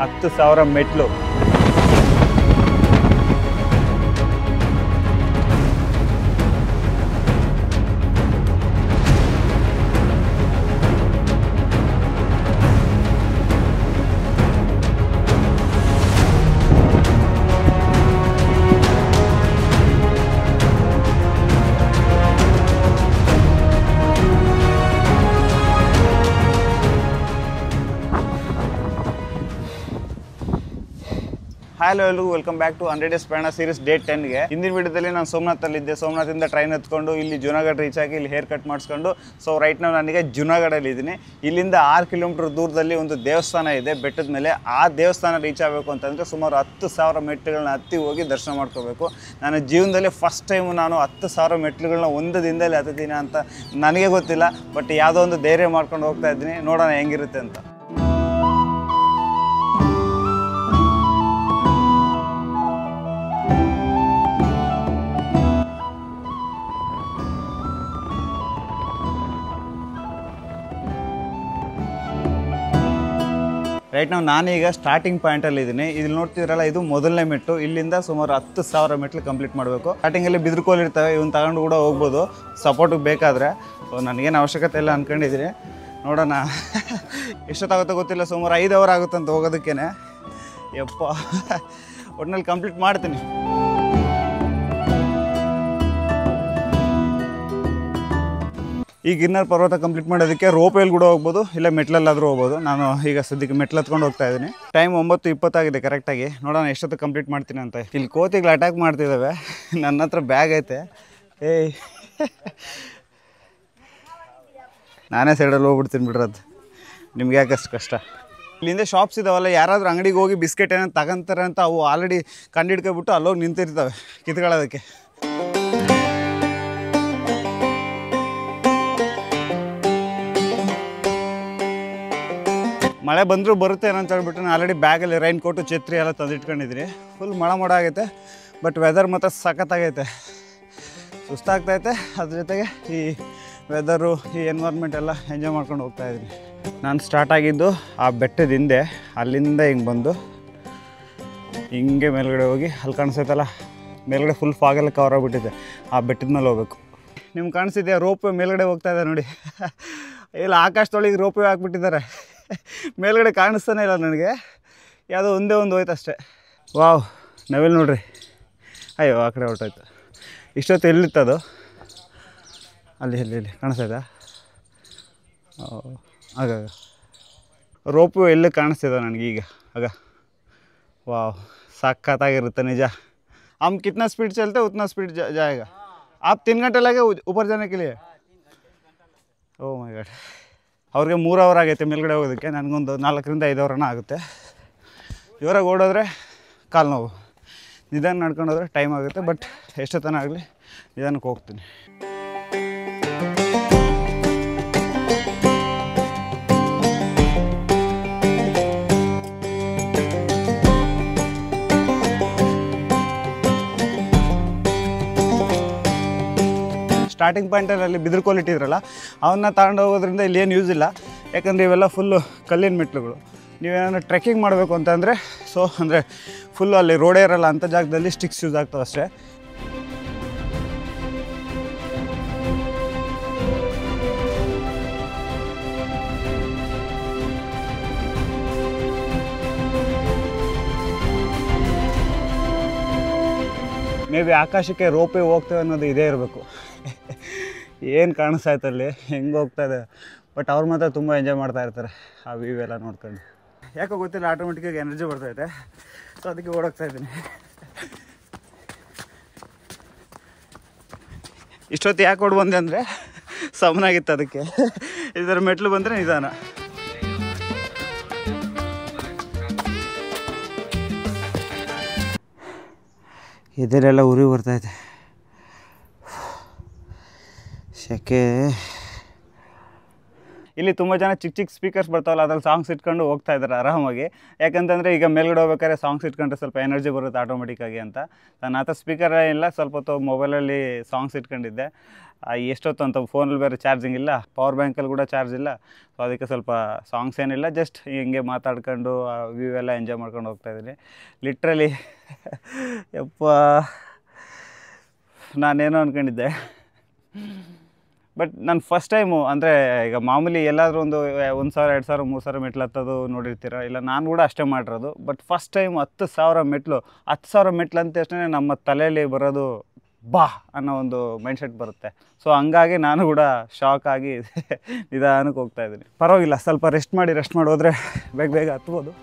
10,000 ಮೆಟ್ಲು. ಹಲೋ ಎಲ್ಲರಿಗೂ welcome back to 100 days ಪ್ರಯಾಣ ಸೀರೀಸ್ ಡೇ 10ಗೆ. ಹಿಂದಿನ ವಿಡಿಯೋದಲ್ಲಿ ನಾನು ಸೋಮನಾಥಲ್ಲಿದ್ದೆ. ಸೋಮನಾಥದಿಂದ ಟ್ರೈನ್ ಎತ್ಕೊಂಡು ಇಲ್ಲಿ ಜುನಾಗಢ ರೀಚ್ ಆಗಿ ಇಲ್ಲಿ ಹೇರ್ ಕಟ್ ಮಾಡಿಸ್ಕೊಂಡು ರೈಟ್ ನಾವು ನನಗೆ ಜುನಾಗಢಲ್ಲಿ ಇದ್ದೀನಿ. ಇಲ್ಲಿಂದ 6 ಕಿಲೋಮೀಟರ್ ದೂರದಲ್ಲಿ ಒಂದು ದೇವಸ್ಥಾನ ಇದೆ ಬೆಟ್ಟದ ಮೇಲೆ. ಆ ದೇವಸ್ಥಾನ ರೀಚ್ ಆಗಬೇಕು ಅಂತಂದರೆ ಸುಮಾರು 10,000 ಮೆಟ್ಲುಗಳನ್ನ ಹತ್ತಿ ಹೋಗಿ ದರ್ಶನ ಮಾಡ್ಕೋಬೇಕು. ನನ್ನ ಜೀವನದಲ್ಲಿ ಫಸ್ಟ್ ಟೈಮು ನಾನು 10,000 ಮೆಟ್ಲುಗಳನ್ನ ಒಂದು ದಿನದಲ್ಲಿ ಹತ್ತೀನಿ ಅಂತ ನನಗೆ ಗೊತ್ತಿಲ್ಲ. ಬಟ್ ಯಾವುದೋ ಒಂದು ಧೈರ್ಯ ಮಾಡ್ಕೊಂಡು ಹೋಗ್ತಾ ಇದ್ದೀನಿ, ನೋಡೋಣ ಹೆಂಗಿರುತ್ತೆ ಅಂತ. ರೈಟ್ ನಾನೀಗ ಸ್ಟಾರ್ಟಿಂಗ್ ಪಾಯಿಂಟಲ್ಲಿದ್ದೀನಿ. ಇಲ್ಲಿ ನೋಡ್ತಿದ್ರಲ್ಲ, ಇದು ಮೊದಲನೇ ಮೆಟ್ಟು. ಇಲ್ಲಿಂದ ಸುಮಾರು 10,000 ಮೆಟ್ಲು ಕಂಪ್ಲೀಟ್ ಮಾಡಬೇಕು. ಸ್ಟಾರ್ಟಿಂಗಲ್ಲಿ ಬಿದಿರುಕೋಲು ಇರ್ತವೆ, ಇವನ್ನ ತಗೊಂಡು ಕೂಡ ಹೋಗ್ಬೋದು ಸಪೋರ್ಟಿಗೆ ಬೇಕಾದರೆ. ನನಗೇನು ಅವಶ್ಯಕತೆ ಇಲ್ಲ ಅಂದ್ಕೊಂಡಿದ್ದೀನಿ, ನೋಡೋಣ ಎಷ್ಟೊತ್ತಾಗುತ್ತೋ ಗೊತ್ತಿಲ್ಲ. ಸುಮಾರು 5 ಅವರ್ ಆಗುತ್ತಂತ ಹೋಗೋದಕ್ಕೇ. ಯಪ್ಪ, ಒಟ್ಟಿನಲ್ಲಿ ಕಂಪ್ಲೀಟ್ ಮಾಡ್ತೀನಿ. ಈ ಗಿರ್ನರ್ ಪರ್ವತ ಕಂಪ್ಲೀಟ್ ಮಾಡೋದಕ್ಕೆ ರೋಪೇಲ್ ಕೂಡ ಹೋಗ್ಬೋದು, ಇಲ್ಲ ಮೆಟ್ಲಲ್ಲಾದರೂ ಹೋಗ್ಬೋದು. ನಾನು ಈಗ ಸದ್ಯಕ್ಕೆ ಮೆಟ್ಲು ಹತ್ಕೊಂಡು ಹೋಗ್ತಾ ಇದ್ದೀನಿ. ಟೈಮ್ 9:20 ಆಗಿದೆ ಕರೆಕ್ಟಾಗಿ. ನೋಡೋಣ ಎಷ್ಟೊತ್ತು ಕಂಪ್ಲೀಟ್ ಮಾಡ್ತೀನಿ ಅಂತ. ಇಲ್ಲಿ ಕೋತಿಗಳು ಅಟ್ಯಾಕ್ ಮಾಡ್ತಿದ್ದಾವೆ. ನನ್ನ ಹತ್ರ ಬ್ಯಾಗ್ ಐತೆ. ಏಯ್, ನಾನೇ ಸೈಡಲ್ಲಿ ಹೋಗ್ಬಿಡ್ತೀನಿ ಬಿಡ್ರದ್ದು, ನಿಮ್ಗೆ ಯಾಕಷ್ಟು ಕಷ್ಟ. ಇಲ್ಲಿಂದ ಶಾಪ್ಸ್ ಇದಾವಲ್ಲ, ಯಾರಾದರೂ ಅಂಗಡಿಗೆ ಹೋಗಿ ಬಿಸ್ಕೆಟ್ ಏನೋ ತಗೊಂತಾರೆ ಅಂತ ಅವು ಆಲ್ರೆಡಿ ಕಂಡಿಡ್ಕೊಬಿಟ್ಟು ಅಲ್ಲೋಗಿ ನಿಂತಿರ್ತವೆ ಕಿತ್ಕೊಳ್ಳೋದಕ್ಕೆ. ಮಳೆ ಬಂದರೂ ಬರುತ್ತೆ ಏನೋ ಅಂತ ಹೇಳ್ಬಿಟ್ಟು ನಾನು ಆಲ್ರೆಡಿ ಬ್ಯಾಗಲ್ಲಿ ರೈನ್ ಕೋಟು ಛತ್ರಿ ಎಲ್ಲ ತಂದಿಟ್ಕೊಂಡಿದ್ದೀನಿ. ಫುಲ್ ಮೋಡ ಆಗೈತೆ, ಬಟ್ ವೆದರ್ ಮಾತ್ರ ಸಖತ್ತಾಗೈತೆ. ಸುಸ್ತಾಗ್ತೈತೆ, ಅದ್ರ ಜೊತೆಗೆ ಈ ವೆದರು, ಈ ಎನ್ವೈರ್ಮೆಂಟ್ ಎಲ್ಲ ಎಂಜಾಯ್ ಮಾಡ್ಕೊಂಡು ಹೋಗ್ತಾಯಿದ್ದೀನಿ. ನಾನು ಸ್ಟಾರ್ಟ್ ಆಗಿದ್ದು ಆ ಬೆಟ್ಟದ ಹಿಂದೆ, ಅಲ್ಲಿಂದ ಹಿಂಗೆ ಬಂದು ಹಿಂಗೆ ಮೇಲ್ಗಡೆ ಹೋಗಿ ಅಲ್ಲಿ ಕಾಣಿಸ್ತೈತಲ್ಲ ಮೇಲ್ಗಡೆ ಫುಲ್ ಫಾಗೆಲ್ಲ ಕವರ್ ಆಗಿಬಿಟ್ಟಿದೆ. ಆ ಬೆಟ್ಟದ ಮೇಲೆ ಹೋಗ್ಬೇಕು. ನಿಮ್ಗೆ ಕಾಣಿಸ್ತಿದೆಯಾ ರೋಪ್ ವೇ ಮೇಲ್ಗಡೆ ಹೋಗ್ತಾಯಿದೆ ನೋಡಿ. ಇಲ್ಲ, ಆಕಾಶದೊಳಗೆ ರೋಪ್ ವೇ ಹಾಕ್ಬಿಟ್ಟಿದ್ದಾರೆ. ಮೇಲ್ಗಡೆ ಕಾಣಿಸ್ತಾನೆ ಇಲ್ಲ ನನಗೆ, ಯಾವುದೋ ಒಂದೇ ಒಂದು ಹೋಯ್ತು ಅಷ್ಟೇ. ವಾವ್, ನವಿಲ್ ನೋಡ್ರಿ. ಅಯ್ಯೋ, ಆ ಕಡೆ ಹೊರಟೋಯ್ತು. ಇಷ್ಟೊತ್ತು ಎಲ್ಲಿತ್ತದು? ಅಲ್ಲಿ ಕಾಣಿಸ್ತಾಯಿದ್ದ? ಆಗ ರೋಪು ಎಲ್ಲಿ ಕಾಣಿಸ್ತಿದ್ದ ನನಗೀಗ ಆಗ. ವಾವ್, ಸಖತ್ತಾಗಿರುತ್ತೆ ನಿಜ. हम कितना स्पीड चलते उतना स्पीड जाएगा. आप 3 घंटे लगे ऊपर जाने के लिए? ಓ ಮೈ ಗಾಡ್. ಅವ್ರಿಗೆ 3 ಅವರ್ ಆಗೈತೆ ಮೇಲ್ಗಡೆ ಹೋಗೋದಕ್ಕೆ, ನನಗೊಂದು 4ರಿಂದ 5 ಅವರನ್ನ ಆಗುತ್ತೆ. ಜೋರಾಗಿ ಓಡೋದ್ರೆ ಕಾಲು ನೋವು, ನಿಧಾನ ನಡ್ಕೊಂಡೋದ್ರೆ ಟೈಮ್ ಆಗುತ್ತೆ. ಬಟ್ ಎಷ್ಟೊತ್ತನ ಆಗಲಿ ನಿಧಾನಕ್ಕೆ ಹೋಗ್ತೀನಿ. ಸ್ಟಾರ್ಟಿಂಗ್ ಪಾಯಿಂಟಲ್ಲಿ ಬಿದಿರುಕೋಲು ಇಟ್ಟಿದ್ರಲ್ಲ, ಅವನ್ನ ತಗೊಂಡು ಹೋಗೋದ್ರಿಂದ ಇಲ್ಲಿ ಏನು ಯೂಸ್ ಇಲ್ಲ. ಯಾಕಂದರೆ ಇವೆಲ್ಲ ಫುಲ್ಲು ಕಲ್ಲಿನ ಮೆಟ್ಲುಗಳು. ನೀವೇನಾದ್ರು ಟ್ರೆಕ್ಕಿಂಗ್ ಮಾಡಬೇಕು ಅಂತಂದರೆ ಅಂದರೆ ಫುಲ್ಲು ಅಲ್ಲಿ ರೋಡೇ ಇರೋಲ್ಲ ಅಂಥ ಜಾಗದಲ್ಲಿ ಸ್ಟಿಕ್ಸ್ ಯೂಸ್ ಆಗ್ತವೆ ಅಷ್ಟೇ. ಮೇ ಬಿ ಆಕಾಶಕ್ಕೆ ರೋಪೇ ಹೋಗ್ತೇವೆ ಅನ್ನೋದು ಇದೇ ಇರಬೇಕು. ಏನು ಕಾಣಿಸ್ತಾಯ್ತಲ್ಲಿ, ಹೆಂಗೆ ಹೋಗ್ತಾಯಿದೆ. ಬಟ್ ಅವ್ರು ಮಾತ್ರ ತುಂಬ ಎಂಜಾಯ್ ಮಾಡ್ತಾ ಇರ್ತಾರೆ ಆ ವ್ಯೂ ಎಲ್ಲ ನೋಡ್ಕೊಂಡು. ಯಾಕೋ ಗೊತ್ತಿಲ್ಲ, ಆಟೋಮೆಟಿಕ್ಕಾಗಿ ಎನರ್ಜಿ ಬರ್ತೈತೆ. ಸೊ ಅದಕ್ಕೆ ಓಡೋಗ್ತಾ ಇದ್ದೀನಿ. ಇಷ್ಟೊತ್ತು ಯಾಕೆ ಓಡಿ ಬಂದೆ ಅಂದರೆ ಸಮನಾಗಿತ್ತು ಅದಕ್ಕೆ. ಇದರ ಮೆಟ್ಲು ಬಂದರೆ ನಿಧಾನ. ಇದರೆಲ್ಲ ಉರಿ ಬರ್ತೈತೆ, ಸೆಕೆ. ಇಲ್ಲಿ ತುಂಬ ಜನ ಚಿಕ್ಕ ಚಿಕ್ಕ ಸ್ಪೀಕರ್ಸ್ ಬರ್ತಾವಲ್ಲ ಅದ್ರಲ್ಲಿ ಸಾಂಗ್ಸ್ ಇಟ್ಕೊಂಡು ಹೋಗ್ತಾ ಇದ್ದಾರೆ ಆರಾಮಾಗಿ. ಯಾಕಂತಂದರೆ ಈಗ ಮೇಲ್ಗಡೆ ಹೋಗ್ಬೇಕಾದ್ರೆ ಸಾಂಗ್ಸ್ ಇಟ್ಕೊಂಡ್ರೆ ಸ್ವಲ್ಪ ಎನರ್ಜಿ ಬರುತ್ತೆ ಆಟೋಮೆಟಿಕ್ಕಾಗಿ ಅಂತ. ನಾನು ಆ ಥರ ಸ್ಪೀಕರ್ ಇಲ್ಲ, ಸ್ವಲ್ಪ ಹೊತ್ತು ಮೊಬೈಲಲ್ಲಿ ಸಾಂಗ್ಸ್ ಇಟ್ಕೊಂಡಿದ್ದೆ. ಎಷ್ಟೊತ್ತು ಅಂತ ಫೋನಲ್ಲಿ ಬೇರೆ ಚಾರ್ಜಿಂಗ್ ಇಲ್ಲ, ಪವರ್ ಬ್ಯಾಂಕಲ್ಲಿ ಕೂಡ ಚಾರ್ಜ್ ಇಲ್ಲ. ಸೊ ಅದಕ್ಕೆ ಸ್ವಲ್ಪ ಸಾಂಗ್ಸ್ ಏನಿಲ್ಲ, ಜಸ್ಟ್ ಹಿಂಗೆ ಮಾತಾಡ್ಕೊಂಡು ವ್ಯೂ ಎಲ್ಲ ಎಂಜಾಯ್ ಮಾಡ್ಕೊಂಡು ಹೋಗ್ತಾಯಿದ್ದೀನಿ. ಲಿಟ್ರಲಿ ಯಪ್ಪ ನಾನೇನೋ ಅಂದ್ಕೊಂಡಿದ್ದೆ. ಬಟ್ ನಾನು ಫಸ್ಟ್ ಟೈಮು ಅಂದರೆ ಈಗ ಮಾಮೂಲಿ ಎಲ್ಲಾದರೂ ಒಂದು 1,000 2,000 3,000 ಮೆಟ್ಲು ಹತ್ತೋದು ನೋಡಿರ್ತೀರ, ಇಲ್ಲ ನಾನು ಕೂಡ ಅಷ್ಟೇ ಮಾಡಿರೋದು. ಬಟ್ ಫಸ್ಟ್ ಟೈಮ್ 10,000 ಮೆಟ್ಲು 10,000 ಮೆಟ್ಲು ಅಂದ ತಕ್ಷಣ ನಮ್ಮ ತಲೆಯಲ್ಲಿ ಬರೋದು ಬಾ ಅನ್ನೋ ಒಂದು ಮೈಂಡ್ಸೆಟ್ ಬರುತ್ತೆ. ಸೊ ಹಂಗಾಗಿ ನಾನು ಕೂಡ ಶಾಕ್ ಆಗಿ ನಿಧಾನಕ್ಕೆ ಹೋಗ್ತಾಯಿದ್ದೀನಿ. ಪರವಾಗಿಲ್ಲ, ಸ್ವಲ್ಪ ರೆಸ್ಟ್ ಮಾಡಿ ಹೋದರೆ ಬೇಗ ಬೇಗ ಹತ್ಬೋದು.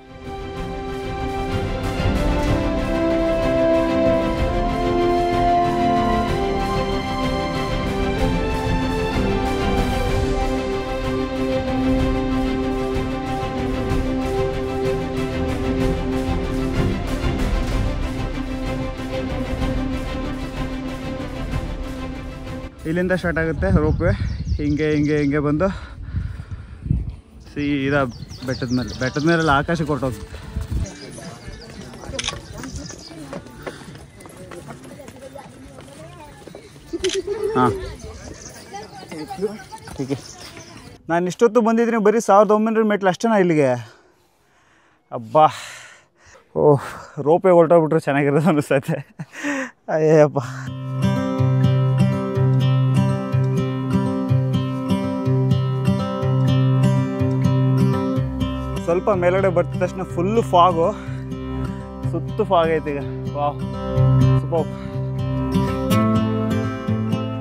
ಇಲ್ಲಿಂದ ಸ್ಟಾರ್ಟ್ ಆಗುತ್ತೆ ರೋಪ್ವೇ. ಹಿಂಗೆ ಬಂದು ಸೀದಾ ಬೆಟ್ಟದ ಮೇಲೆಲ್ಲ ಆಕಾಶಕ್ಕೆ ಹೊರಟೋಗುತ್ತೆ. ಹಾಂ ಹೀಗೆ ನಾನು ಇಷ್ಟೊತ್ತು ಬಂದಿದ್ದೀನಿ, ಬರೀ 1900 ಮೆಟ್ಲು ಅಷ್ಟೇನಾ ಇಲ್ಲಿಗೆ? ಅಬ್ಬಾ, ಓಹ್ ರೋಪೇ ಹೊರಟೋಗ್ಬಿಟ್ರೆ ಚೆನ್ನಾಗಿರೋದು ಅನ್ನಿಸ್ತೈತೆ. ಅಯ್ಯಪ್ಪ, ಸ್ವಲ್ಪ ಮೇಲ್ಗಡೆ ಬರ್ತಿದ ತಕ್ಷಣ ಫುಲ್ಲು ಫಾಗು, ಸುತ್ತು ಫಾಗ್ ಐತೆ ಈಗ. ವಾಹ್ ಸೂಪರ್.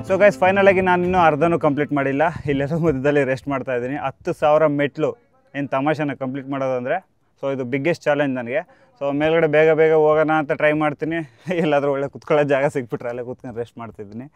ಸೊ ಗೈಸ್, ಫೈನಲಾಗಿ ನಾನು ಇನ್ನೂ ಅರ್ಧನೂ ಕಂಪ್ಲೀಟ್ ಮಾಡಿಲ್ಲ. ಇಲ್ಲೆಲ್ಲ ಮಧ್ಯದಲ್ಲಿ ರೆಸ್ಟ್ ಮಾಡ್ತಾಯಿದ್ದೀನಿ. 10,000 ಮೆಟ್ಲು ಏನು ತಮಾಷೆನ ಕಂಪ್ಲೀಟ್ ಮಾಡೋದು ಅಂದರೆ. ಸೊ ಇದು ಬಿಗ್ಗೆಸ್ಟ್ ಚಾಲೆಂಜ್ ನನಗೆ. ಸೊ ಮೇಲ್ಗಡೆ ಬೇಗ ಹೋಗೋಣ ಅಂತ ಟ್ರೈ ಮಾಡ್ತೀನಿ. ಎಲ್ಲಾದರೂ ಒಳ್ಳೆ ಕುತ್ಕೊಳ್ಳೋ ಜಾಗ ಸಿಕ್ಬಿಟ್ರೆ ಅಲ್ಲೇ ಕೂತ್ಕೊಂಡು ರೆಸ್ಟ್ ಮಾಡ್ತಿದ್ದೀನಿ.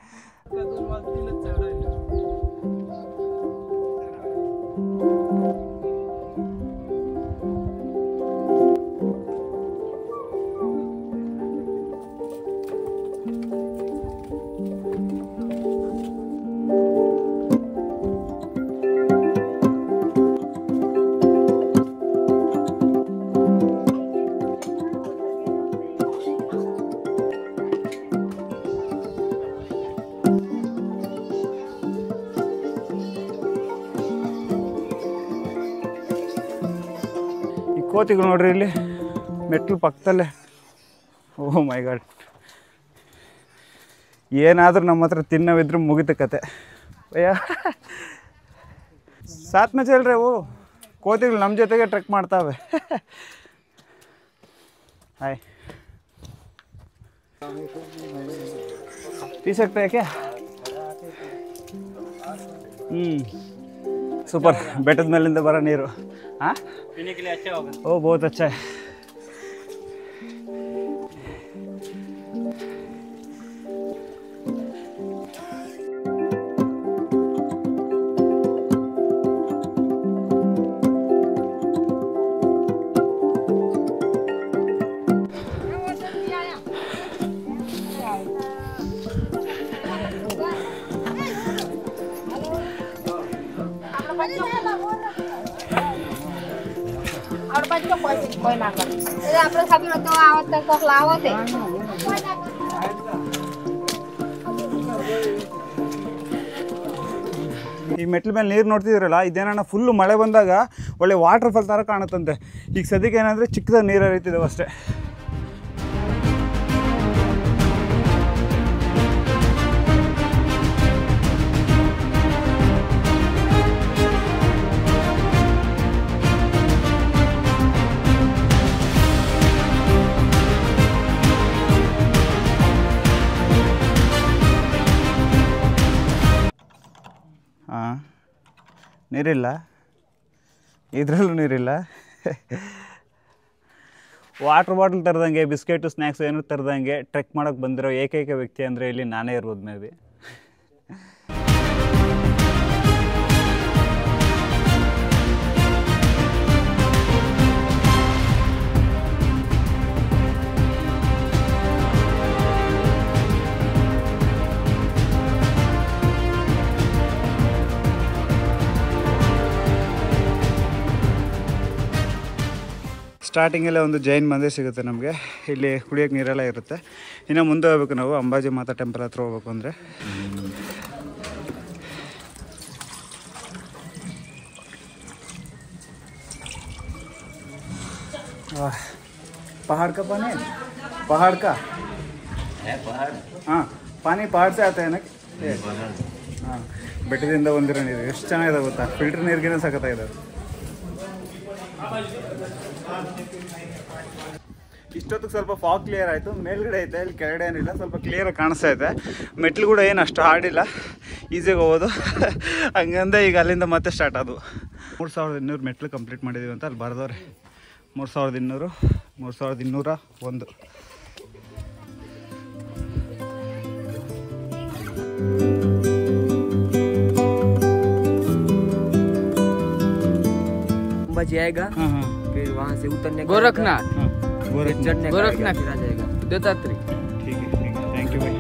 ಕೋತಿಗಳು ನೋಡ್ರಿ ಇಲ್ಲಿ ಮೆಟ್ಲು ಪಕ್ಕದಲ್ಲೇ. ಓಹ್ ಮೈ ಗಾಡ್, ಏನಾದರೂ ನಮ್ಮ ಹತ್ರ ತಿನ್ನವಿದ್ರೆ ಮುಗಿತ ಕತೆ. ಅಯ್ಯ ಸಾತ್ में चल रहे वो ಕೋತಿಗಳು ನಮ್ಮ ಜೊತೆಗೆ ಟ್ರೆಕ್ ಮಾಡ್ತಾವೆ. ಹಾಯ್, पी सकते हैं क्या? ಸೂಪರ್. ಬೆಟ್ಟದ ಮೇಲಿಂದ ಬರೋ ನೀರು हाँ पीने के लिए अच्छा होगा. ओ बहुत अच्छा है. कोई ना कर आपले साथ में तो आवत तक लावत है. ಈ ಮೆಟ್ಲ ಮೇಲೆ ನೀರು ನೋಡ್ತಿದ್ರಲ್ಲ, ಇದೇನ ಫುಲ್ಲು ಮಳೆ ಬಂದಾಗ ಒಳ್ಳೆ ವಾಟರ್ ಫಾಲ್ ಥರ ಕಾಣುತ್ತಂತೆ. ಈಗ ಸದ್ಯಕ್ಕೆ ಏನಂದರೆ ಚಿಕ್ಕದಾಗಿ ನೀರು ಹರಿತಿದ್ದಾವೆ ಅಷ್ಟೇ. ಹಾಂ, ನೀರಿಲ್ಲ, ಇದರಲ್ಲೂ ನೀರಿಲ್ಲ. ವಾಟರ್ ಬಾಟಲ್ ತರದಂಗೆ, ಬಿಸ್ಕೆಟು ಸ್ನ್ಯಾಕ್ಸು ಏನೂ ತರದಂಗೆ ಟ್ರೆಕ್ ಮಾಡೋಕ್ಕೆ ಬಂದಿರೋ ಏಕೈಕ ವ್ಯಕ್ತಿ ಅಂದರೆ ಇಲ್ಲಿ ನಾನೇ ಇರ್ಬೋದು ಮೇ ಬಿ. ಸ್ಟಾರ್ಟಿಂಗಲ್ಲೇ ಒಂದು ಜೈನ್ ಮಂದಿರ ಸಿಗುತ್ತೆ ನಮಗೆ. ಇಲ್ಲಿ ಕುಡಿಯೋಕ್ಕೆ ನೀರೆಲ್ಲ ಇರುತ್ತೆ. ಇನ್ನು ಮುಂದೆ ಹೋಗ್ಬೇಕು ನಾವು ಅಂಬಾಜಿ ಮಾತಾ ಟೆಂಪಲ್ ಹತ್ರ ಹೋಗ್ಬೇಕು ಅಂದರೆ. पहाड़ का पानी है? पहाड़ का है? पहाड़ हाँ, पानी पहाड़ से आता है ना? ಹಾಂ, ಬೆಟ್ಟದಿಂದ ಬಂದಿರೋ ನೀರು ಎಷ್ಟು ಚೆನ್ನಾಗಿದೆ ಗೊತ್ತಾ, ಫಿಲ್ಟರ್ ನೀರಿಗಿನ ಸಖತ್ತಾಗಿದೆ. ಇಷ್ಟೊತ್ತಿಗೆ ಸ್ವಲ್ಪ ಫಾಗ್ ಕ್ಲಿಯರ್ ಆಯಿತು. ಮೇಲ್ಗಡೆ ಐತೆ, ಇಲ್ಲಿ ಕೆಳಗಡೆ ಏನಿಲ್ಲ, ಸ್ವಲ್ಪ ಕ್ಲಿಯರಾಗಿ ಕಾಣಿಸ್ತಾ ಇದೆ. ಮೆಟ್ಲು ಕೂಡ ಏನು ಅಷ್ಟು ಹಾರ್ಡಿಲ್ಲ, ಈಸಿಯಾಗಿ ಹೋಗೋದು. ಹಂಗಂದೆ ಈಗ ಅಲ್ಲಿಂದ ಮತ್ತೆ ಸ್ಟಾರ್ಟ್ ಆದವು. 3200 ಮೆಟ್ಲು ಕಂಪ್ಲೀಟ್ ಮಾಡಿದ್ದೀವಿ ಅಂತ ಅಲ್ಲಿ ಬರೆದವ್ರೆ. 3200, 3201. अंबाजी आएगा, फिर वहाँ से उतरने गोरखनाथ, गोरखनाथ फिर आ जाएगा दत्तात्रेय. ठीक है, थैंक यू भाई.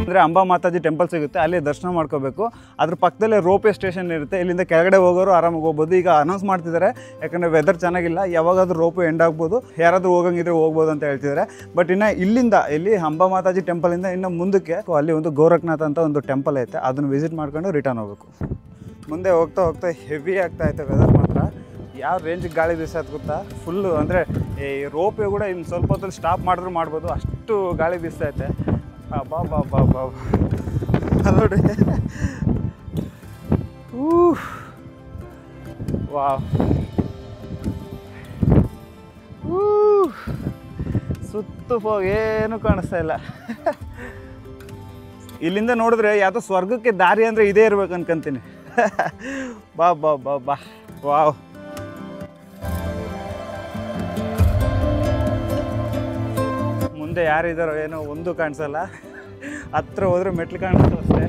ಅಂದರೆ ಅಂಬಾ ಮಾತಾಜಿ ಟೆಂಪಲ್ ಸಿಗುತ್ತೆ, ಅಲ್ಲಿ ದರ್ಶನ ಮಾಡ್ಕೋಬೇಕು. ಅದ್ರ ಪಕ್ಕದಲ್ಲೇ ರೋಪೇ ಸ್ಟೇಷನ್ ಇರುತ್ತೆ, ಇಲ್ಲಿಂದ ಕೆಳಗಡೆ ಹೋಗೋರು ಆರಾಮಾಗಿ ಹೋಗ್ಬೋದು. ಈಗ ಅನೌನ್ಸ್ ಮಾಡ್ತಿದ್ದಾರೆ, ಯಾಕಂದರೆ ವೆದರ್ ಚೆನ್ನಾಗಿಲ್ಲ, ಯಾವಾಗಾದ್ರೂ ರೋಪೇ ಎಂಡ್ ಆಗ್ಬೋದು, ಯಾರಾದರೂ ಹೋಗಂಗಿದ್ರೆ ಹೋಗ್ಬೋದು ಅಂತ ಹೇಳ್ತಿದ್ದಾರೆ. ಬಟ್ ಇನ್ನು ಇಲ್ಲಿಂದ, ಇಲ್ಲಿ ಅಂಬಾ ಮಾತಾಜಿ ಟೆಂಪಲಿಂದ ಇನ್ನು ಮುಂದಕ್ಕೆ ಅಲ್ಲಿ ಒಂದು ಗೋರಖ್ನಾಥ್ ಅಂತ ಒಂದು ಟೆಂಪಲ್ ಐತೆ, ಅದನ್ನು ವಿಸಿಟ್ ಮಾಡ್ಕೊಂಡು ರಿಟರ್ನ್ ಹೋಗಬೇಕು. ಮುಂದೆ ಹೋಗ್ತಾ ಹೋಗ್ತಾ ಹೆವಿ ಆಗ್ತಾ ಐತೆ ವೆದರ್ ಮಾತ್ರ. ಯಾವ ರೇಂಜಿಗೆ ಗಾಳಿ ಬೀಸೋದು ಗೊತ್ತಾ, ಫುಲ್ಲು. ಅಂದರೆ ಈ ರೋಪೇ ಕೂಡ ಇನ್ನು ಸ್ವಲ್ಪ ಹೊತ್ತಲ್ಲಿ ಸ್ಟಾಪ್ ಮಾಡಿದ್ರು ಮಾಡ್ಬೋದು, ಅಷ್ಟು ಗಾಳಿ ಬೀಸ್ತಾ ಐತೆ. ಬಾ ಬಾ ಬಾ ಬಾ ನೋಡಿ, ವಾವ್, ಸುತ್ತು ಹೋಗಿ ಏನೂ ಕಾಣಿಸ್ತಾ ಇಲ್ಲ. ಇಲ್ಲಿಂದ ನೋಡಿದ್ರೆ ಯಾವುದೋ ಸ್ವರ್ಗಕ್ಕೆ ದಾರಿ ಅಂದರೆ ಇದೇ ಇರ್ಬೇಕು ಅನ್ಕೊಂತೀನಿ. ಬಾ ಬಾ ಬಾ ಬಾ, ವಾವ್. ಮುಂದೆ ಯಾರಿದ್ದಾರೋ ಏನೋ ಒಂದು ಕಾಣಿಸಲ್ಲ, ಹತ್ರ ಹೋದ್ರೆ ಮೆಟ್ಲು ಕಾಣಿಸ್ತು ಅಷ್ಟೇ.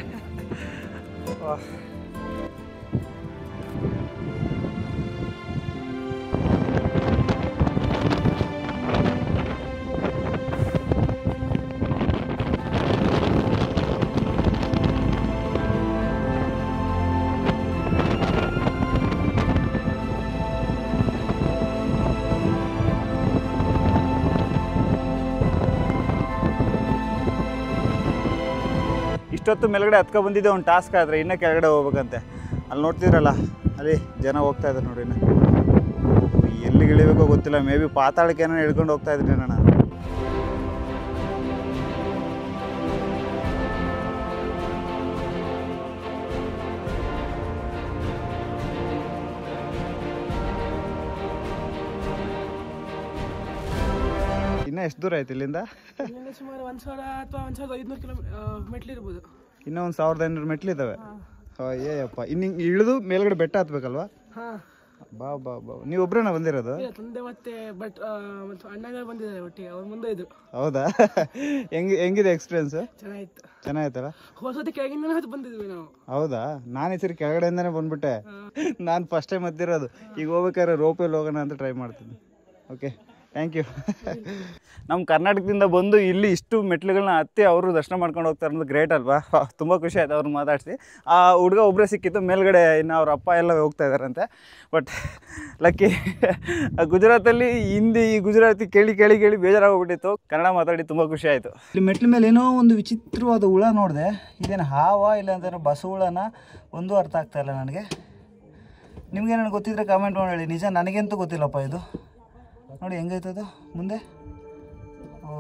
ಇಷ್ಟೊತ್ತು ಮೇಲ್ಗಡೆ ಹತ್ಕೊ ಬಂದಿದ್ದೆ ಒಂದು ಟಾಸ್ಕ್, ಆದರೆ ಇನ್ನೂ ಕೆಳಗಡೆ ಹೋಗ್ಬೇಕಂತೆ. ಅಲ್ಲಿ ನೋಡ್ತಿದ್ರಲ್ಲ, ಅಲ್ಲಿ ಜನ ಹೋಗ್ತಾ ಇದ್ದಾರೆ ನೋಡಿ. ಇನ್ನು ಎಲ್ಲಿಗೆ ಇಳಿಬೇಕೋ ಗೊತ್ತಿಲ್ಲ, ಮೇ ಬಿ ಪಾತಾಳಕ್ಕೆ ಏನೋ ಹಿಡ್ಕೊಂಡು ಹೋಗ್ತಾ ಇದ್ದೀನಿ ನಾನು. ಇನ್ನೂ ಎಷ್ಟು ದೂರ ಆಯ್ತು ಇಲ್ಲಿಂದ? ಸುಮಾರು 1000 ಅಥವಾ 1500 ಮೆಟ್ಲಿರ್ಬೋದು. ಇನ್ನೂ 1500 ಮೆಟ್ಲಿದ್ದಾವೆ. ಅಯ್ಯಪ್ಪ, ಇನ್ನು ಇಳಿದು ಮೇಲ್ಗಡೆ ಬೆಟ್ಟ ಹತ್ಬೇಕಲ್ವಾ? ಬಾ ಬಾ ಬಾ. ನೀವು ಒಬ್ಬರೇನ ಬಂದಿರೋದು? ತಂದೆ ಮತ್ತೆ ಬಟ್ ಅಣ್ಣಗಳು ಬಂದಿದ್ದಾರೆ ಒಟ್ಟಿಗೆ, ಅವ್ರ ಮುಂದೆ ಇದ್ರು. ಹೌದಾ? ಹೆಂಗಿದೆ ಎಕ್ಸ್ಪೀರಿಯನ್ಸ್? ಚೆನ್ನಾಗಿತ್ತಲ್ಲ? ಹೊಸತಿ ಕೆಳಗಿಂದ ಬಂದಿದ್ವಿ ನಾವು. ಹೌದಾ? ನಾನು ಈ ಸರಿ ಕೆಳಗಡೆಯಿಂದಾನೆ ಬಂದ್ಬಿಟ್ಟೆ. ನಾನು ಫಸ್ಟ್ ಟೈಮ್ ಹತ್ತಿರೋದು. ಈಗ ಹೋಗ್ಬೇಕಾದ್ರೆ ರೋಪಲ್ಲಿ ಹೋಗೋಣ ಅಂತ ಟ್ರೈ ಮಾಡ್ತೀನಿ. Okay, thank you. ನಮ್ಮ ಕರ್ನಾಟಕದಿಂದ ಬಂದು ಇಲ್ಲಿ ಇಷ್ಟು ಮೆಟ್ಲುಗಳನ್ನ ಹತ್ತಿ ಅವರು ದರ್ಶನ ಮಾಡ್ಕೊಂಡು ಹೋಗ್ತಾರೆ ಅನ್ನೋದು ಗ್ರೇಟ್ ಅಲ್ವಾ? ತುಂಬ ಖುಷಿ ಆಯ್ತು ಅವ್ರನ್ನ ಮಾತಾಡಿಸಿ. ಆ ಹುಡುಗ ಒಬ್ಬರೇ ಸಿಕ್ಕಿತ್ತು, ಮೇಲ್ಗಡೆ ಇನ್ನು ಅವ್ರ ಅಪ್ಪ ಎಲ್ಲ ಹೋಗ್ತಾ ಇದ್ದಾರಂತೆ. ಬಟ್ ಲಕ್ಕಿ, ಗುಜರಾತಲ್ಲಿ ಹಿಂದಿ ಗುಜರಾತಿ ಕೇಳಿ ಕೇಳಿ ಕೇಳಿ ಬೇಜಾರಾಗೋಗ್ಬಿಟ್ಟಿತ್ತು. ಕನ್ನಡ ಮಾತಾಡಿ ತುಂಬ ಖುಷಿ ಆಯಿತು. ಇಲ್ಲಿ ಮೆಟ್ಲ ಮೇಲೆ ಏನೋ ಒಂದು ವಿಚಿತ್ರವಾದ ಹುಳ ನೋಡಿದೆ. ಇದೇನು ಹಾವ ಇಲ್ಲ ಅಂತಾರೆ ಬಸವ ಹುಳನ, ಒಂದೂ ಅರ್ಥ ಆಗ್ತಾಯಿಲ್ಲ ನನಗೆ. ನಿಮಗೇನಾದ್ರು ಗೊತ್ತಿದ್ರೆ ಕಾಮೆಂಟ್ ಮಾಡಿ ಹೇಳಿ. ನಿಜ ನನಗಂತೂ ಗೊತ್ತಿಲ್ಲಪ್ಪ ಇದು. ನೋಡಿ ಹೆಂಗೈತದು ಮುಂದೆ. ಓ,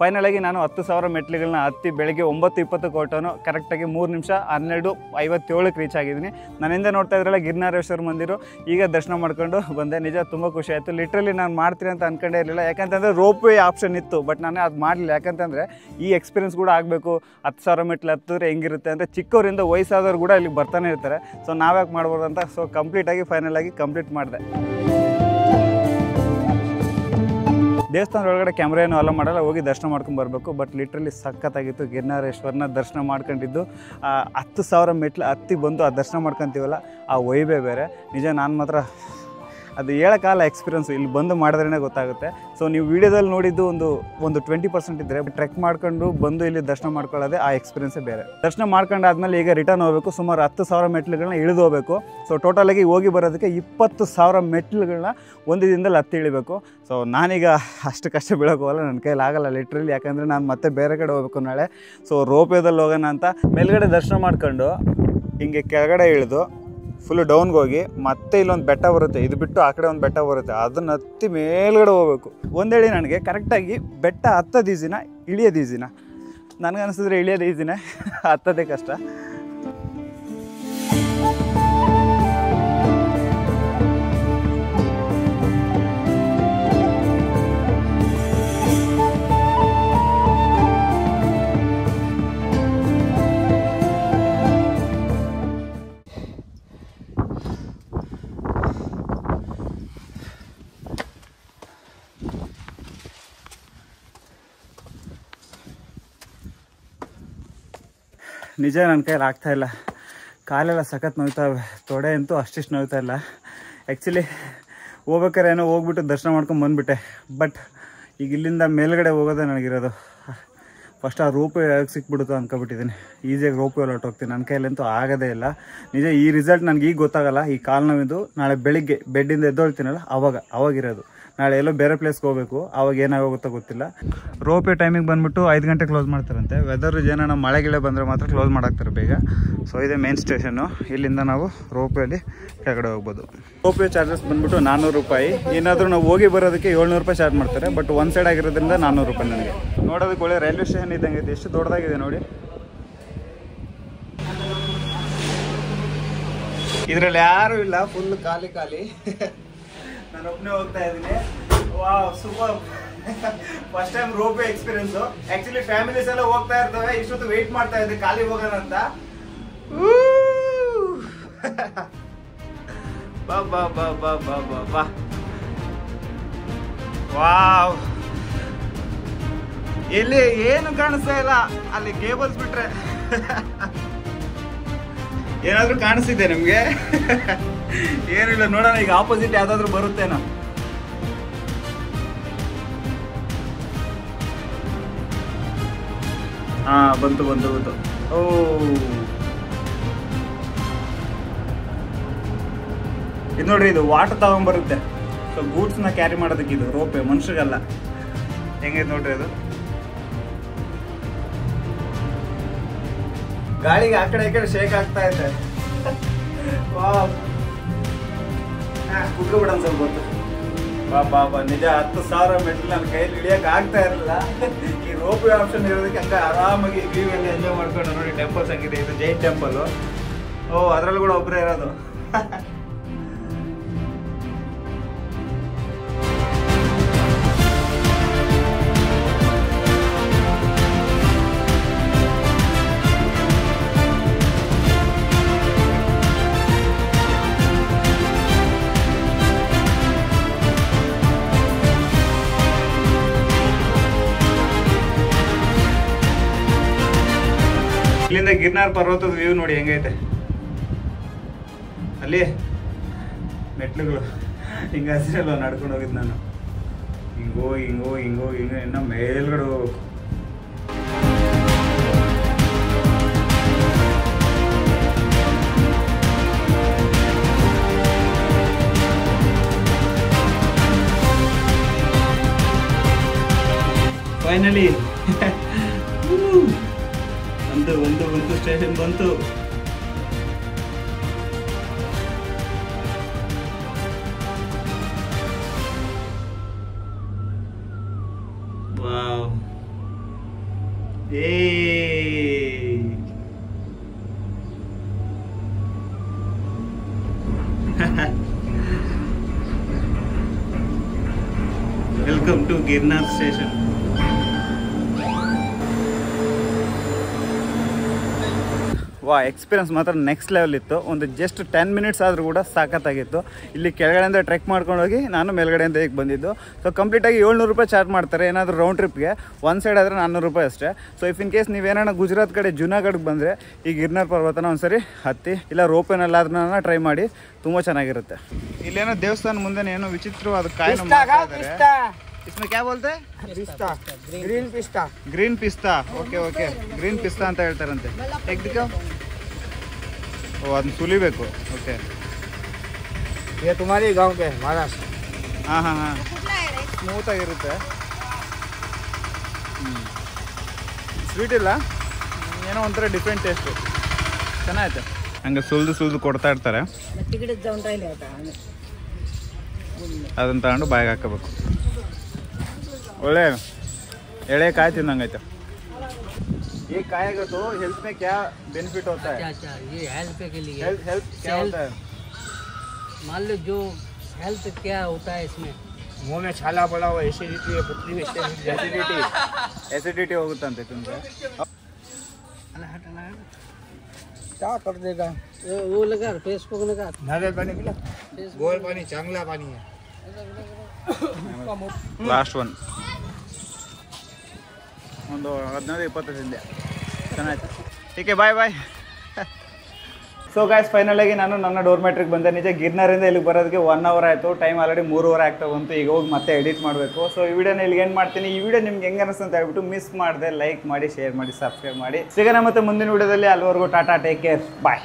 ಫೈನಲ್ ಆಗಿ ನಾನು 10,000 ಮೆಟ್ಲುಗಳನ್ನ ಹತ್ತಿ ಬೆಳಗ್ಗೆ 9:20 ಕೊಟ್ಟನು, ಕರೆಕ್ಟಾಗಿ 3 ನಿಮಿಷ 12:57ಕ್ಕೆ ರೀಚ್ ಆಗಿದ್ದೀನಿ. ನನ್ನಿಂದ ನೋಡ್ತಾ ಇದ್ರಲ್ಲ ಗಿರಿನಾರೇಶ್ವರ ಮಂದಿರ, ಈಗ ದರ್ಶನ ಮಾಡ್ಕೊಂಡು ಬಂದೆ. ನಿಜ ತುಂಬ ಖುಷಿ ಆಯಿತು. ಲಿಟ್ರಲಿ ನಾನು ಮಾಡ್ತೀನಿ ಅಂತ ಅಂದ್ಕೊಂಡೇ ಇರಲಿಲ್ಲ, ಯಾಕಂತಂದರೆ ರೋಪ್ ವೇ ಆಪ್ಷನ್ ಇತ್ತು, ಬಟ್ ನಾನು ಅದು ಮಾಡಲಿಲ್ಲ. ಯಾಕಂತಂದರೆ ಈ ಎಕ್ಸ್ಪೀರಿಯನ್ಸ್ ಕೂಡ ಆಗಬೇಕು, 10,000 ಮೆಟ್ಲು ಹತ್ತಿದ್ರೆ ಹೆಂಗಿರುತ್ತೆ ಅಂತ. ಚಿಕ್ಕವರಿಂದ ವಯಸ್ಸಾದವ್ರು ಕೂಡ ಇಲ್ಲಿಗೆ ಬರ್ತಾನೆ ಇರ್ತಾರೆ, ಸೊ ನಾವ್ಯಾಕೆ ಮಾಡ್ಬೋದು ಅಂತ. ಸೊ ಕಂಪ್ಲೀಟಾಗಿ ಫೈನಲ್ ಆಗಿ ಕಂಪ್ಲೀಟ್ ಮಾಡಿದೆ. ದೇವಸ್ಥಾನದ ಒಳಗಡೆ ಕ್ಯಾಮ್ರಾ ಏನೂ ಅಲೋ ಮಾಡಲ್ಲ, ಹೋಗಿ ದರ್ಶನ ಮಾಡ್ಕೊಂಡು ಬರಬೇಕು. But literally ಸಖತ್ತಾಗಿತ್ತು. ಗಿರಿನಾರೇಶ್ವರನ ದರ್ಶನ ಮಾಡ್ಕೊಂಡಿದ್ದು 10,000 ಮೆಟ್ಲು ಹತ್ತಿ ಬಂದು ಆ ದರ್ಶನ ಮಾಡ್ಕೊತೀವಲ್ಲ, ಆ ವೈಬೇ ಬೇರೆ. ನಿಜ ನಾನು ಮಾತ್ರ ಅದು ಹೇಳೋಕ್ಕಾಗಲ್ಲ ಎಕ್ಸ್ಪೀರಿಯನ್ಸು, ಇಲ್ಲಿ ಬಂದು ಮಾಡಿದ್ರೇ ಗೊತ್ತಾಗುತ್ತೆ. ಸೊ ನೀವು ವೀಡಿಯೋದಲ್ಲಿ ನೋಡಿದ್ದು ಒಂದು 20% ಇದ್ದರೆ, ಟ್ರೆಕ್ ಮಾಡ್ಕೊಂಡು ಬಂದು ಇಲ್ಲಿ ದರ್ಶನ ಮಾಡ್ಕೊಳ್ಳೋದೇ ಆ ಎಕ್ಸ್ಪೀರಿಯನ್ಸೇ ಬೇರೆ. ದರ್ಶನ ಮಾಡ್ಕೊಂಡಾದ್ಮೇಲೆ ಈಗ ರಿಟರ್ನ್ ಹೋಗಬೇಕು. ಸುಮಾರು 10,000 ಮೆಟ್ಲುಗಳನ್ನ ಇಳಿದು ಹೋಗಬೇಕು. ಸೊ ಟೋಟಲಾಗಿ ಹೋಗಿ ಬರೋದಕ್ಕೆ 20,000 ಮೆಟ್ಲುಗಳನ್ನ ಒಂದು ದಿನದಲ್ಲಿ ಹತ್ತಿ ಇಳಿಬೇಕು. ಸೊ ನಾನೀಗ ಅಷ್ಟು ಕಷ್ಟ ಬೀಳೋಕೆ ಹೋಗಲ್ಲ, ನನ್ನ ಕೈಲಿ ಆಗಲ್ಲ ಲಿಟ್ರಲಿ. ಯಾಕಂದರೆ ನಾನು ಮತ್ತೆ ಬೇರೆ ಕಡೆ ಹೋಗಬೇಕು ನಾಳೆ. ಸೊ ರೋಪ್ವೇದಲ್ಲಿ ಹೋಗೋಣ ಅಂತ ಮೇಲ್ಗಡೆ ದರ್ಶನ ಮಾಡ್ಕೊಂಡು ಹಿಂಗೆ ಕೆಳಗಡೆ ಇಳಿದು ಫುಲ್ಲು ಡೌನ್ಗೆ ಹೋಗಿ ಮತ್ತೆ ಇಲ್ಲೊಂದು ಬೆಟ್ಟ ಬರುತ್ತೆ, ಇದು ಬಿಟ್ಟು ಆ ಕಡೆ ಒಂದು ಬೆಟ್ಟ ಬರುತ್ತೆ, ಅದನ್ನು ಹತ್ತಿ ಮೇಲ್ಗಡೆ ಹೋಗಬೇಕು. ಒಂದೇಳಿ ನನಗೆ ಕರೆಕ್ಟಾಗಿ ಬೆಟ್ಟ ಹತ್ತೋದು ಈಸಿನ ಇಳಿಯೋದು ಈಸಿನ? ನನಗನ್ಸಿದ್ರೆ ಇಳಿಯೋದು ಈಸಿನೇ, ಹತ್ತೋದೇ ಕಷ್ಟ. ನಿಜ ನನ್ನ ಕೈಯಲ್ಲಿ ಆಗ್ತಾಯಿಲ್ಲ, ಕಾಲೆಲ್ಲ ಸಖತ್ ನೋಯ್ತಾವೆ, ತೊಡೆ ಅಂತೂ ಅಷ್ಟಿಷ್ಟು ನೋಯ್ತಾ ಇಲ್ಲ. ಆ್ಯಕ್ಚುಲಿ ಹೋಗ್ಬೇಕಾದ್ರೆ ಏನೋ ಹೋಗ್ಬಿಟ್ಟು ದರ್ಶನ ಮಾಡ್ಕೊಂಡು ಬಂದುಬಿಟ್ಟೆ. ಬಟ್ ಈಗ ಇಲ್ಲಿಂದ ಮೇಲ್ಗಡೆ ಹೋಗೋದೇ ನನಗಿರೋದು. ಫಸ್ಟ್ ಆ ರೋಪ್ ವೇ ಸಿಕ್ಬಿಡುತ್ತೋ ಅಂದ್ಕೊಬಿಟ್ಟಿದ್ದೀನಿ. ಈಸಿಯಾಗಿ ರೋಪ್ ವೇ ಹೊರಟೋಗ್ತೀನಿ, ನನ್ನ ಕೈಯಲ್ಲಂತೂ ಆಗೋದೇ ಇಲ್ಲ. ನಿಜ ಈ ರಿಸಲ್ಟ್ ನನಗೆ ಈಗ ಗೊತ್ತಾಗಲ್ಲ. ಈ ಕಾಲು ನೋವಿದ್ದು ನಾಳೆ ಬೆಳಿಗ್ಗೆ ಬೆಡ್ಡಿಂದ ಎದ್ದೊಳ್ತೀನಲ್ಲ ಅವಾಗಿರೋದು. ನಾಳೆ ಎಲ್ಲೋ ಬೇರೆ ಪ್ಲೇಸ್ಗೆ ಹೋಗಬೇಕು, ಆವಾಗ ಏನಾಗೋಗುತ್ತೋ ಗೊತ್ತಿಲ್ಲ. ರೋಪ್ ವೇ ಟೈಮಿಗೆ ಬಂದುಬಿಟ್ಟು 5 ಗಂಟೆ ಕ್ಲೋಸ್ ಮಾಡ್ತಾರಂತೆ. ವೆದರ್ ಏನಾರ ಮಳೆ ಗಿಳೆ ಬಂದರೆ ಮಾತ್ರ ಕ್ಲೋಸ್ ಮಾಡಾಕ್ತಾರೆ ಬೇಗ. ಸೊ ಇದೇ ಮೇನ್ ಸ್ಟೇಷನ್ನು, ಇಲ್ಲಿಂದ ನಾವು ರೋಪ್ ವೇಲಿ ಕೆಳಗಡೆ ಹೋಗ್ಬೋದು. ರೋಪ್ ವೇ ಚಾರ್ಜಸ್ ಬಂದುಬಿಟ್ಟು 400 ರೂಪಾಯಿ. ಏನಾದರೂ ನಾವು ಹೋಗಿ ಬರೋದಕ್ಕೆ 700 ರೂಪಾಯಿ ಚಾರ್ಜ್ ಮಾಡ್ತಾರೆ. ಬಟ್ ಒನ್ ಸೈಡ್ ಆಗಿರೋದ್ರಿಂದ 400 ರೂಪಾಯಿ ನನಗೆ. ನೋಡೋದಕ್ಕೆ ಒಳ್ಳೆ ರೈಲ್ವೆ ಸ್ಟೇಷನ್ ಇದ್ದಂಗೆ ಇದೆ, ಎಷ್ಟು ದೊಡ್ಡದಾಗಿದೆ ನೋಡಿ. ಇದರಲ್ಲಿ ಯಾರೂ ಇಲ್ಲ, ಫುಲ್ ಖಾಲಿ ಖಾಲಿ. ನಾನು ಒಬ್ಬನೇ ಹೋಗ್ತಾ ಇದ್ದೀನಿ. Wow super, first time rope way experience. Actually families ಎಲ್ಲ ಹೋಗ್ತಾ ಇರ್ತವೆ, ಇಷ್ಟೊತ್ತು ವೆಯ್ಟ್ ಮಾಡ್ತಾ ಇದ್ದೆ ಖಾಲಿ ಹೋಗೋಣ ಅಂತ. ಬಾ ಬಾ ಬಾ ಬಾ ಬಾ ಬಾ ಬಾ. ವಾವ್, ಎಲ್ಲಿ ಏನು ಕಾಣಿಸ್ತಾ ಇಲ್ಲ, ಅಲ್ಲಿ ಕೇಬಲ್ಸ್ ಬಿಟ್ರೆ. ಏನಾದರೂ ಕಾಣಿಸ್ತಿದೆ ನಿಮಗೆ? ಏನಿಲ್ಲ, ನೋಡೋಣ ಈಗ ಆಪೋಸಿಟ್ ಯಾವ್ದಾದ್ರು ಬರುತ್ತೇನೋ. ಹಾ ಬಂತು. ಓ ಇದು ನೋಡ್ರಿ, ಇದು ವಾಟರ್ ತಗೊಂಡ್ಬರುತ್ತೆ. ಸೊ ಗೂಡ್ಸ್ನ ಕ್ಯಾರಿ ಮಾಡೋದಕ್ಕೆ ಇದು ರೋಪೆ, ಮನುಷ್ಯಗಲ್ಲ. ಹೆಂಗೈತೆ ನೋಡ್ರಿ ಅದು. ಗಾಳಿಗೆ ಆ ಕಡೆ ಈ ಕಡೆ ಶೇಕ್ ಆಗ್ತಾ ಇದೆ. ಕುತ್ಕೊಬಿಡ ಸ್ವಲ್ಪ ಹೊತ್ತು. ಬಾ ಬಾ, ನಿಜ 10,000 ಮೆಟ್ಲು ನನ್ನ ಕೈಯಲ್ಲಿ ಇಳಿಯಕ್ಕೆ ಆಗ್ತಾ ಇರಲಿಲ್ಲ. ಈ ರೋಪ್ ವೇ ಆಪ್ಷನ್ ಇರೋದಕ್ಕೆ ಹಂಗೆ ಆರಾಮಾಗಿ ವ್ಯೂ ಎಲ್ಲ ಎಂಜಾಯ್ ಮಾಡ್ಕೊಂಡು ನೋಡಿ. ಟೆಂಪಲ್ಸ್ ಆಗಿದೆ, ಇದು ಜೈನ್ ಟೆಂಪಲ್. ಓ ಅದರಲ್ಲೂ ಕೂಡ ಒಬ್ಬರೇ ಇರೋದು. ಇಲ್ಲಿಂದ ಗಿರ್ನಾರ್ ಪರ್ವತದ ವ್ಯೂ ನೋಡಿ ಹೆಂಗೈತೆ. ಅಲ್ಲಿ ಮೆಟ್ಲುಗಳು ಹಿಂಗೆ ಹಸಿರಲ್ಲ ನಡ್ಕೊಂಡು ಹೋಗಿದ್ದು ನಾನು. ಹಿಂಗೋ ಇನ್ನು ಮೇಲ್ಗಡೆ ಹೋಗ್ಬೇಕು. ಫೈನಲಿ ಒಂದು ಸ್ಟೇಷನ್ ಬಂತು. Wow, welcome to Girnar station. ವಾ, ಎಕ್ಸ್ಪೀರಿಯನ್ಸ್ ಮಾತ್ರ ನೆಕ್ಸ್ಟ್ ಲೆವೆಲ್ ಇತ್ತು. ಒಂದು ಜಸ್ಟ್ 10 ಮಿನಿಟ್ಸ್ ಆದರೂ ಕೂಡ ಸಾಕತ್ತಾಗಿತ್ತು. ಇಲ್ಲಿ ಕೆಳಗಡೆಯಿಂದ ಟ್ರೆಕ್ ಮಾಡ್ಕೊಂಡು ಹೋಗಿ ನಾನು ಮೇಲ್ಗಡೆಯಿಂದ ಈಗ ಬಂದಿದ್ದು. ಸೊ ಕಂಪ್ಲೀಟಾಗಿ 700 ರೂಪಾಯಿ ಚಾರ್ಜ್ ಮಾಡ್ತಾರೆ ಏನಾದರೂ ರೌಂಡ್ ಟ್ರಿಪ್ಗೆ. ಒಂದು ಸೈಡ್ ಆದರೆ 400 ರೂಪಾಯಿ ಅಷ್ಟೇ. ಸೊ ಇಫ್ ಇನ್ ಕೇಸ್ ನೀವೇನಾರ ಗುಜರಾತ್ ಕಡೆ ಜುನಾಗಢ್ಗೆ ಬಂದರೆ ಈ ಗಿರ್ನಾರ್ ಪರ್ವತನ ಒಂದ್ಸರಿ ಹತ್ತಿ, ಇಲ್ಲ ರೋಪೇನಲ್ಲಾದ್ರೂ ಟ್ರೈ ಮಾಡಿ, ತುಂಬ ಚೆನ್ನಾಗಿರುತ್ತೆ. ಇಲ್ಲೇನೋ ದೇವಸ್ಥಾನ ಮುಂದೆ ಏನೋ ವಿಚಿತ್ರವಾದ ಕಾಯಿನ इसमें क्या बोलते हैं? पिस्ता, ग्रीन पिस्ता. ग्रीन पिस्ता. ಓಕೆ ಓಕೆ, ಗ್ರೀನ್ ಪಿಸ್ತಾ ಅಂತ ಹೇಳ್ತಾರಂತೆ. ತೆಗ್ದಿಕ ಓ, ಅದನ್ನ ಸುಲಿಬೇಕು. ಓಕೆ, ये तुम्हारे गांव के महाराष्ट्र. ಹಾಂ ಹಾಂ ಹಾಂ, ಸ್ಮೂತಾಗಿರುತ್ತೆ. ಸ್ವೀಟ್ ಇಲ್ಲ, ಏನೋ ಒಂಥರ ಡಿಫ್ರೆಂಟ್ ಟೇಸ್ಟು, ಚೆನ್ನಾಗೈತೆ. ಹಂಗೆ ಸುಲಿದು ಕೊಡ್ತಾ ಇರ್ತಾರೆ. ಅದನ್ನು ತಗೊಂಡು ಬಾಯಿಗೆ ಹಾಕೋಬೇಕು. ಒಳ್ಳೆ ಎಳೆ ಕಾಯಿ ತಿಂದಂಗೈತೆ. ये काय का तो हेल्थ में क्या बेनिफिट होता है? अच्छा, ये हेल्थ के लिए हेल्थ क्या होता है? मान लो जो हेल्थ क्या होता है इसमें, मुंह में छाला पड़ा हुआ, एसिडिटी है, पतली में एसिडिटी होगुತ್ತಂತೆ तुमसे. क्या कर देगा? वो लगा फेसबुक लगा. नारियल पानी मिला, गोल पानी, चांगला पानी है. ಲಾಸ್ಟ್ ಒನ್ ಒಂದು 15-20 ಹಿಂದೆ ಚೆನ್ನಾಯ್ತು. ಟೀಕೆ, ಬಾಯ್ ಬಾಯ್. ಸೊ ಗಾಯ್ಸ್, ಫೈನಲ್ ಆಗಿ ನಾನು ನನ್ನ ಡೋರ್ಮೆಟ್ರಿಗೆ ಬಂದೆ. ನಿಜ ಗಿರ್ನಾರಿಂದ ಇಲ್ಲಿಗೆ ಬರೋದಕ್ಕೆ 1 ಅವರ್ ಆಯಿತು. ಟೈಮ್ ಆಲ್ರೆಡಿ 3 ಆಗ್ತಾ ಬಂತು. ಈಗ ಹೋಗಿ ಮತ್ತೆ ಎಡಿಟ್ ಮಾಡಬೇಕು. ಸೊ ಈ ವಿಡಿಯೋನ ಇಲ್ಲಿಗೆ ಏನು ಮಾಡ್ತೀನಿ. ಈ ವಿಡಿಯೋ ನಿಮ್ಗೆ ಹೆಂಗೆ ಅನಿಸ್ತು ಅಂತ ಹೇಳ್ಬಿಟ್ಟು ಮಿಸ್ ಮಾಡಿದೆ ಲೈಕ್ ಮಾಡಿ, ಶೇರ್ ಮಾಡಿ, ಸಬ್ಸ್ಕ್ರೈಬ್ ಮಾಡಿ. ಸಿಗೋಣ ಮತ್ತೆ ಮುಂದಿನ ವಿಡಿಯೋದಲ್ಲಿ. ಅಲ್ಲಿವರೆಗೂ ಟಾಟಾ, ಟೇಕ್ ಕೇರ್, ಬಾಯ್.